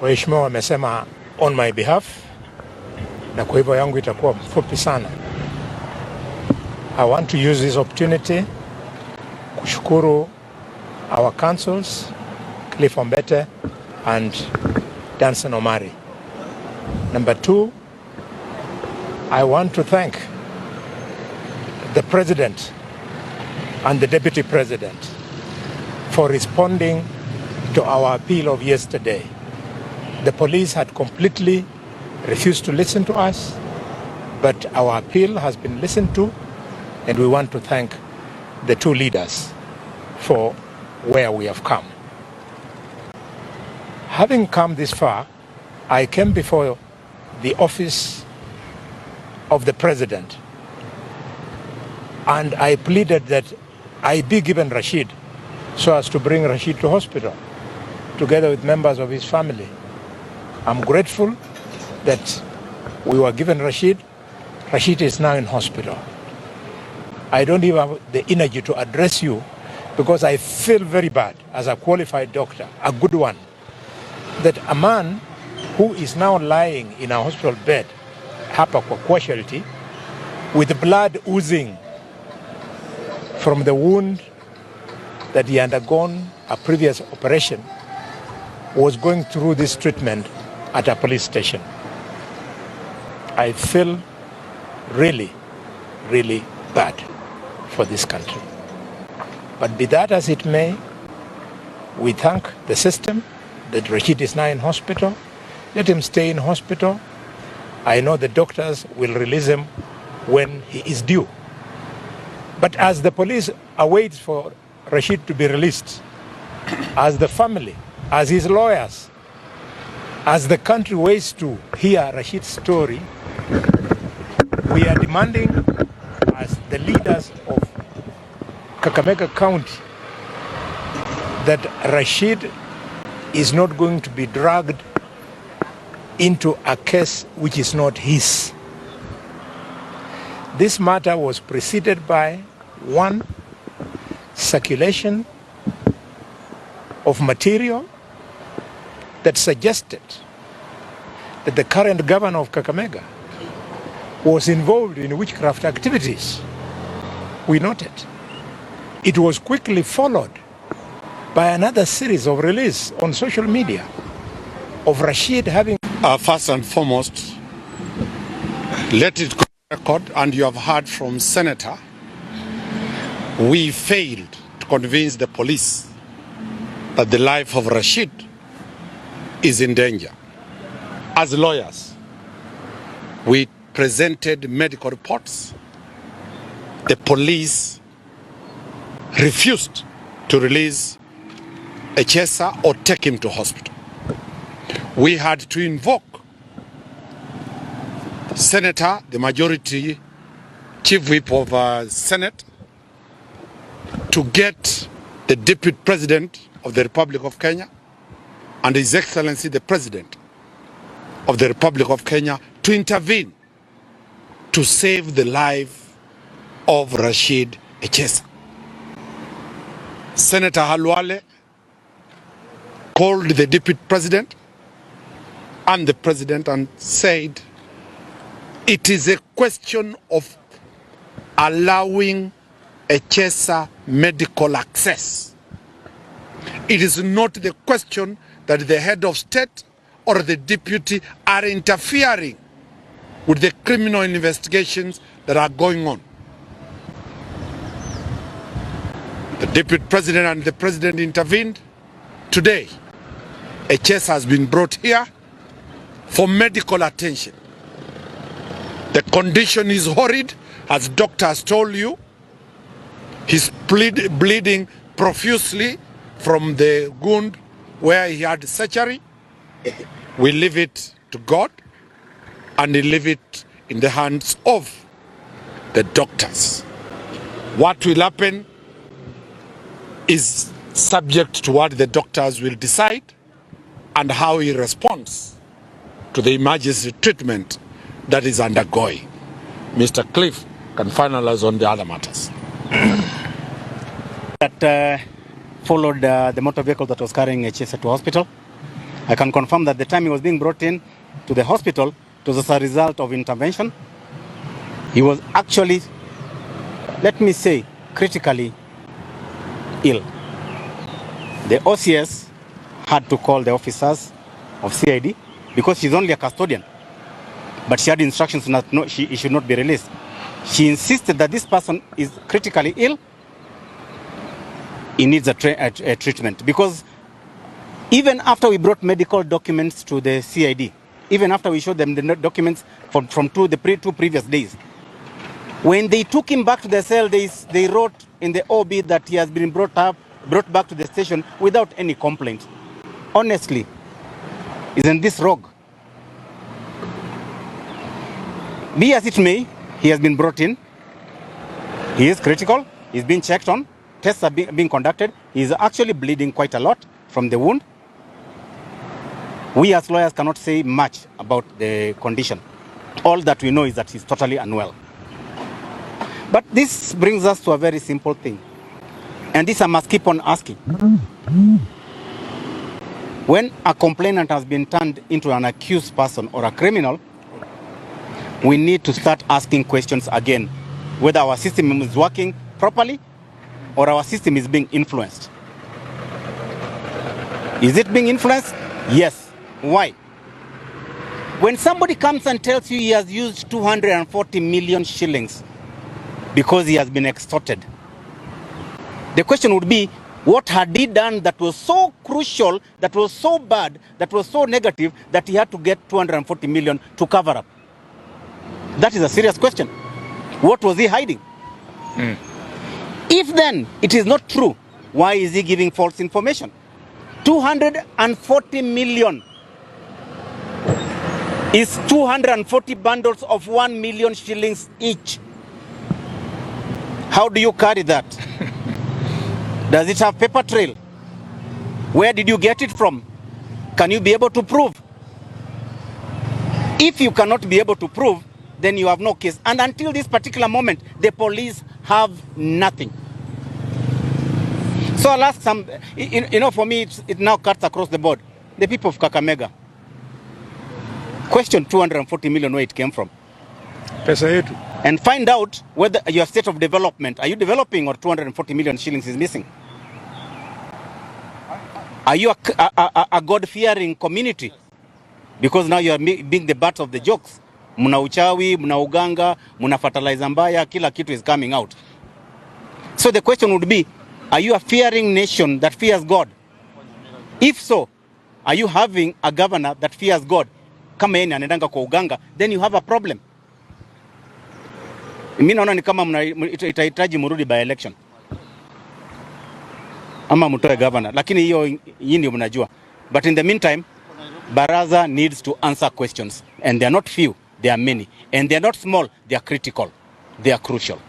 Waheshimiwa wamesema on my behalf, na kwa hivyo yangu itakuwa mfupi sana. I want to use this opportunity kushukuru our councils, Cliff Ombete and Danson Omari. Number two, I want to thank the President and the Deputy President for responding to our appeal of yesterday. The police had completely refused to listen to us, but our appeal has been listened to, and we want to thank the two leaders for where we have come. Having come this far, I came before the office of the President, and I pleaded that I be given Rashid so as to bring Rashid to hospital together with members of his family. I'm grateful that we were given Rashid. Rashid is now in hospital. I don't even have the energy to address you because I feel very bad as a qualified doctor, a good one, that a man who is now lying in a hospital bed, hapa kwa casualty, with blood oozing from the wound that he undergone a previous operation, was going through this treatment at a police station. I feel really, really bad for this country. But be that as it may, we thank the system that Rashid is now in hospital. Let him stay in hospital. I know the doctors will release him when he is due. But as the police awaits for Rashid to be released, as the family, as his lawyers, as the country waits to hear Rashid's story, we are demanding as the leaders of Kakamega County that Rashid is not going to be dragged into a case which is not his. This matter was preceded by one, circulation of material that suggested that the current governor of Kakamega was involved in witchcraft activities. We noted. It was quickly followed by another series of release on social media of Rashid having... First and foremost, let it go on record, and you have heard from Senator, we failed to convince the police that the life of Rashid is in danger. As lawyers, we presented medical reports. The police refused to release Echesa or take him to hospital. We had to invoke Senator, the majority chief whip of Senate, to get the Deputy President of the Republic of Kenya and His Excellency the President of the Republic of Kenya to intervene to save the life of Rashid Echesa. Senator Khalwale called the Deputy President and the President and said it is a question of allowing Echesa medical access. It is not the question that the head of state or the deputy are interfering with the criminal investigations that are going on. The Deputy President and the President intervened. Today, Echesa has been brought here for medical attention. The condition is horrid, as doctors told you. He's bleeding profusely from the wound where he had surgery. We leave it to God, and we leave it in the hands of the doctors. What will happen is subject to what the doctors will decide and how he responds to the emergency treatment that is undergoing. Mr. Cliff can finalize on the other matters. That followed the motor vehicle that was carrying Echesa to hospital. I can confirm that the time he was being brought in to the hospital, it was as a result of intervention. He was actually, let me say, critically ill. The OCS had to call the officers of CID because she's only a custodian, but she had instructions that he should not be released. She insisted that this person is critically ill. He needs a treatment, because even after we brought medical documents to the CID, even after we showed them the documents from the two previous days, when they took him back to the cell, they wrote in the OB that he has been brought back to the station without any complaint. Honestly, isn't this rogue? Be as it may, he has been brought in. He is critical. He's been checked on. Tests are being conducted. He's actually bleeding quite a lot from the wound. We as lawyers cannot say much about the condition. All that we know is that he's totally unwell. But this brings us to a very simple thing. And this I must keep on asking. When a complainant has been turned into an accused person or a criminal, we need to start asking questions again, whether our system is working properly or our system is being influenced. Is it being influenced? Yes. Why? When somebody comes and tells you he has used 240 million shillings because he has been extorted, the question would be, what had he done that was so crucial, that was so bad, that was so negative, that he had to get 240 million to cover up? That is a serious question. What was he hiding? If then it is not true, why is he giving false information? 240 million is 240 bundles of 1 million shillings each. How do you carry that? Does it have paper trail? Where did you get it from? Can you be able to prove? If you cannot be able to prove, then you have no case. And until this particular moment, the police have nothing. So I'll ask some, for me, it now cuts across the board. The people of Kakamega, question 240 million, where it came from. Pesa yetu. And find out whether your state of development, are you developing, or 240 million shillings is missing? Are you a God-fearing community? Because now you are being the butt of the jokes. Muna uchawi, muna uganga, muna fertilizer mbaya, kila kitu is coming out. So the question would be, are you a fearing nation that fears God? If so, are you having a governor that fears God? Kama yeye anaendanga kwa uganga, then you have a problem. Mimi naona ni kama itahitaji murudi by election. Ama mtoe governor. Lakini hiyo yini ndio mnajua. But in the meantime, Barasa needs to answer questions. And they are not few, they are many. And they are not small, they are critical. They are crucial.